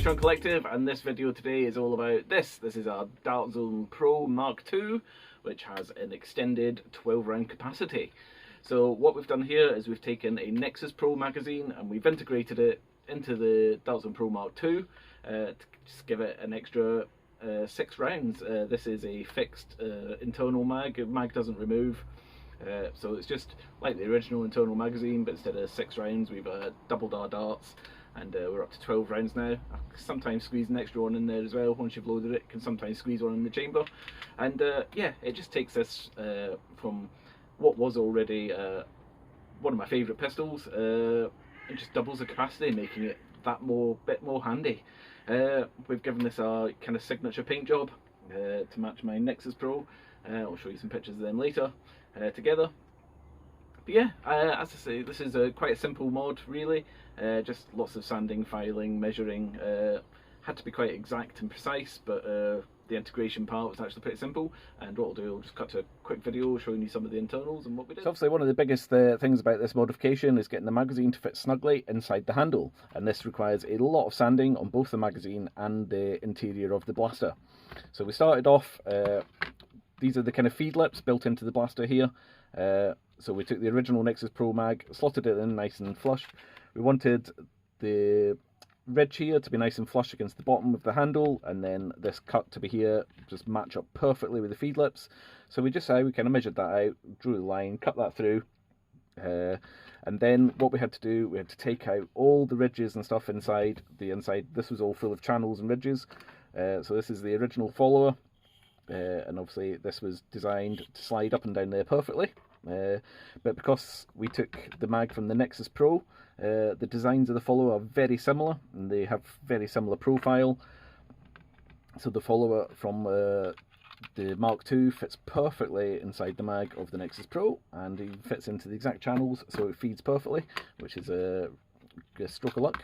Sean Collective, and this video today is all about this. This is our DartZone Pro MK2, which has an extended 12 round capacity. So what we've done here is we've taken a Nexus Pro magazine and we've integrated it into the DartZone Pro MK2 to just give it an extra 6 rounds. This is a fixed internal mag. Mag doesn't remove. So it's just like the original internal magazine, but instead of 6 rounds we've doubled our darts, and we're up to 12 rounds now. I sometimes squeeze an extra one in there as well. Once you've loaded it, can sometimes squeeze one in the chamber, and yeah, it just takes us from what was already one of my favourite pistols, and just doubles the capacity, making it that bit more handy. We've given this our kind of signature paint job to match my Nexus Pro. I'll show you some pictures of them later together. But yeah, as I say, this is quite a simple mod really. Just lots of sanding, filing, measuring. Had to be quite exact and precise, but the integration part was actually pretty simple. And what I'll do, I'll just cut to a quick video showing you some of the internals and what we did. So obviously one of the biggest things about this modification is getting the magazine to fit snugly inside the handle, and this requires a lot of sanding on both the magazine and the interior of the blaster. So we started off, these are the kind of feed lips built into the blaster here. So we took the original Nexus Pro mag, slotted it in nice and flush. We wanted the ridge here to be nice and flush against the bottom of the handle, and then this cut to be here, just match up perfectly with the feed lips. So we kind of measured that out, drew the line, cut that through, and then what we had to do, we had to take out all the ridges and stuff inside. This was all full of channels and ridges. So this is the original follower, and obviously this was designed to slide up and down there perfectly. But because we took the mag from the Nexus Pro, the designs of the follower are very similar, and they have very similar profile. So the follower from the Mark II fits perfectly inside the mag of the Nexus Pro, and it fits into the exact channels, so it feeds perfectly, which is a stroke of luck.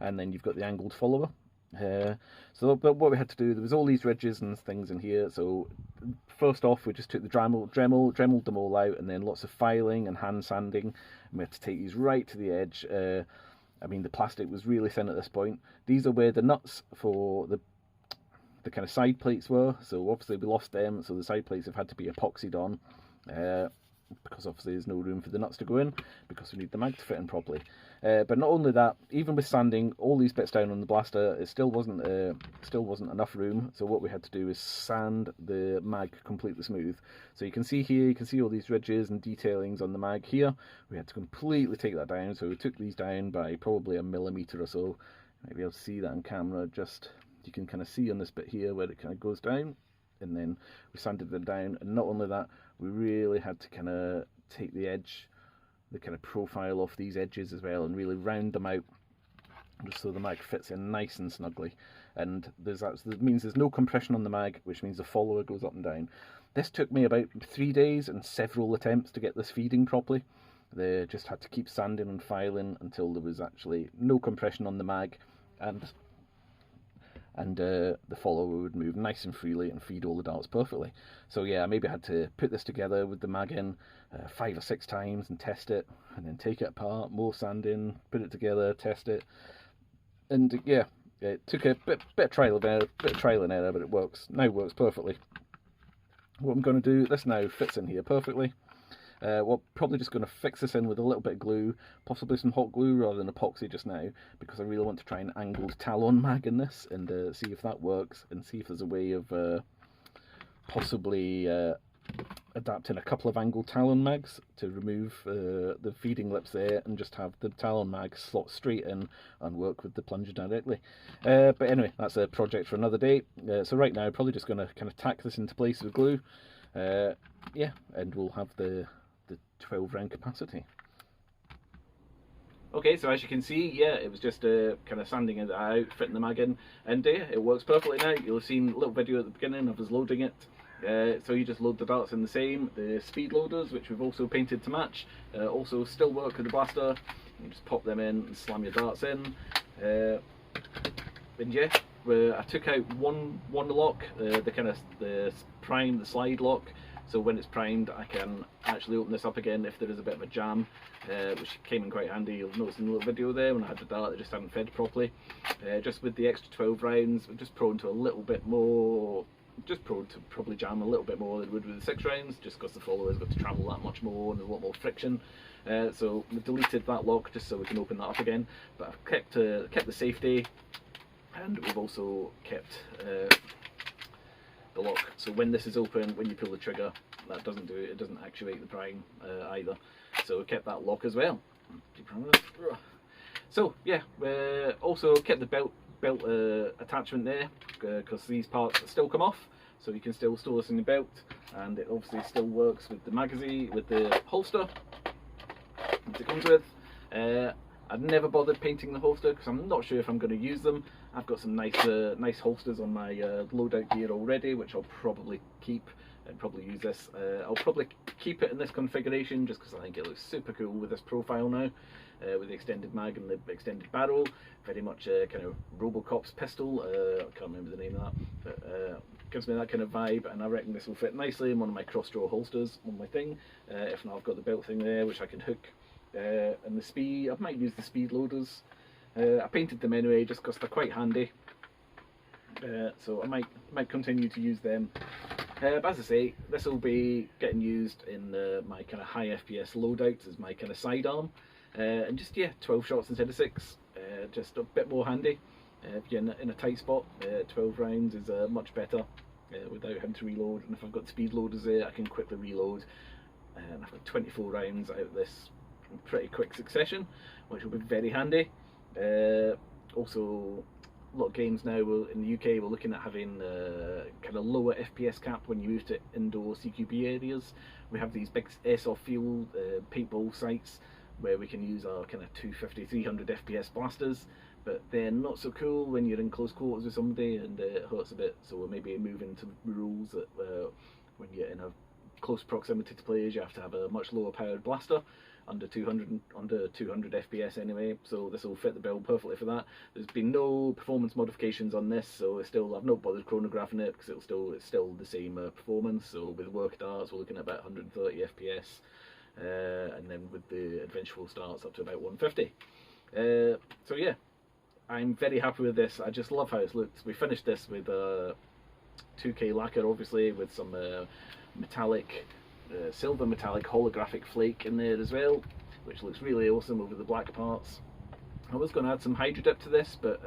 And then you've got the angled follower. But what we had to do, there was all these ridges and things in here. So first off, we just took the dremeled them all out, and then lots of filing and hand sanding, and we had to take these right to the edge. I mean, the plastic was really thin at this point. These are where the nuts for the kind of side plates were, so obviously we lost them, so the side plates have had to be epoxied on, because obviously there's no room for the nuts to go in, because we need the mag to fit in properly. But not only that, even with sanding all these bits down on the blaster, it still wasn't enough room. So what we had to do is sand the mag completely smooth. So you can see here, you can see all these ridges and detailings on the mag here. We had to completely take that down, so we took these down by probably 1 millimeter or so. You might be able to see that on camera. Just, you can kind of see on this bit here where it kind of goes down, and then we sanded them down. And not only that, we really had to kind of take the edge, the kind of profile off these edges as well, and really round them out just so the mag fits in nice and snugly. And that means there's no compression on the mag, which means the follower goes up and down. This took me about 3 days and several attempts to get this feeding properly. They just had to keep sanding and filing until there was actually no compression on the mag, and the follower would move nice and freely and feed all the darts perfectly. So yeah, maybe I had to put this together with the mag in 5 or 6 times and test it, and then take it apart, more sanding, put it together, test it, and yeah, it took a bit of trial and error, but it works perfectly. What I'm going to do, this now fits in here perfectly. We're probably just going to fix this in with a little bit of glue, possibly some hot glue rather than epoxy just now, because I really want to try an angled talon mag in this, and see if that works, and see if there's a way of possibly adapting a couple of angled talon mags to remove the feeding lips there, and just have the talon mag slot straight in and work with the plunger directly. But anyway, that's a project for another day. So right now, probably just going to kind of tack this into place with glue. Yeah, and we'll have the 12 round capacity. Okay, so as you can see, yeah, it was just kind of sanding it out, fitting the mag in, and yeah, it works perfectly now. You'll have seen a little video at the beginning of us loading it. So you just load the darts in the same. The speed loaders, which we've also painted to match, also still work with the blaster. You just pop them in and slam your darts in. And yeah, I took out one lock, the slide lock, so when it's primed I can actually open this up again if there is a bit of a jam, which came in quite handy. You'll notice in the little video there when I had the dart, it just hadn't fed properly. Just with the extra 12 rounds, we're just prone to a little bit more, just prone to probably jam a little bit more than it would with the 6 rounds, just because the follower's got to travel that much more and there's a lot more friction. So we deleted that lock just so we can open that up again, but I've kept the safety, and we've also kept the lock, so when this is open, when you pull the trigger, that doesn't do it, it doesn't actuate the prime either. So we kept that lock as well. So yeah, also kept the belt attachment there, because these parts still come off, so you can still store this in your belt, and it obviously still works with the magazine, with the holster that it comes with. I've never bothered painting the holster because I'm not sure if I'm going to use them. I've got some nice holsters on my loadout gear already, which I'll probably keep and probably use this. I'll probably keep it in this configuration just because I think it looks super cool with this profile now, with the extended mag and the extended barrel. Very much kind of Robocop's pistol. I can't remember the name of that, but gives me that kind of vibe, and I reckon this will fit nicely in one of my cross-draw holsters on my thing. If not, I've got the belt thing there which I can hook. And the speed, I might use the speed loaders. I painted them anyway just because they're quite handy, so I might continue to use them. But as I say, this will be getting used in my kind of high FPS loadouts as my kind of sidearm, and just 12 shots instead of 6, just a bit more handy. If you're in a tight spot, 12 rounds is much better without having to reload, and if I've got speed loaders there I can quickly reload, and I've got 24 rounds out of this in pretty quick succession, which will be very handy. Also, a lot of games now in the UK we're looking at having kind of lower FPS cap when you move to indoor CQB areas. We have these big airsoft field paintball sites where we can use our kind of 250, 300 FPS blasters, but they're not so cool when you're in close quarters with somebody, and it hurts a bit. So we're maybe moving to rules that when you're in a close proximity to players you have to have a much lower powered blaster, under 200 FPS anyway, so this will fit the bill perfectly for that. There's been no performance modifications on this, so I've not bothered chronographing it because it's still the same performance. So with work darts we're looking at about 130 FPS, and then with the adventureful starts up to about 150. So yeah, I'm very happy with this. I just love how it looks. We finished this with 2K lacquer, obviously, with some metallic, silver metallic holographic flake in there as well, which looks really awesome over the black parts. I was going to add some hydro dip to this, but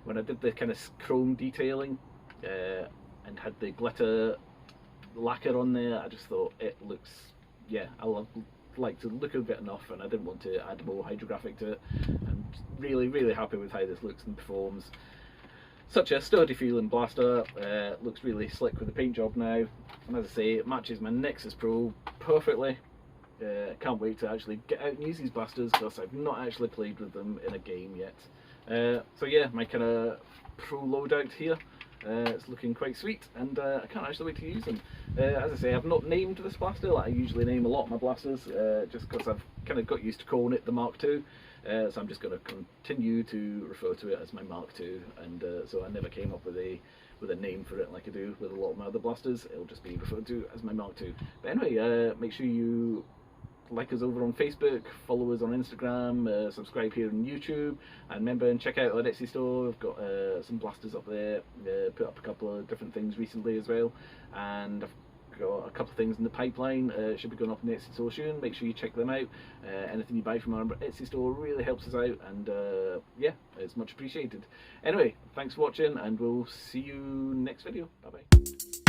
when I did the kind of chrome detailing and had the glitter lacquer on there, I just thought it looks, I like to look of it enough, and I didn't want to add more hydrographic to it. I'm really happy with how this looks and performs. Such a sturdy feeling blaster, looks really slick with the paint job now, and as I say, it matches my Nexus Pro perfectly. Can't wait to actually get out and use these blasters because I've not actually played with them in a game yet. So yeah, my kind of pro loadout here, it's looking quite sweet, and I can't actually wait to use them. As I say, I've not named this blaster like I usually name a lot of my blasters, just because I've kind of got used to calling it the Mark II. So I'm just going to continue to refer to it as my Mark II, and so I never came up with a name for it like I do with a lot of my other blasters. It'll just be referred to as my Mark II. But anyway, make sure you like us over on Facebook, follow us on Instagram, subscribe here on YouTube, and remember and check out our Etsy store. I've got some blasters up there, put up a couple of different things recently as well, and I've got a couple of things in the pipeline. Should be going up in the Etsy store soon. Make sure you check them out. Anything you buy from our Etsy store really helps us out, and yeah, it's much appreciated. Anyway, thanks for watching, and we'll see you next video. Bye bye.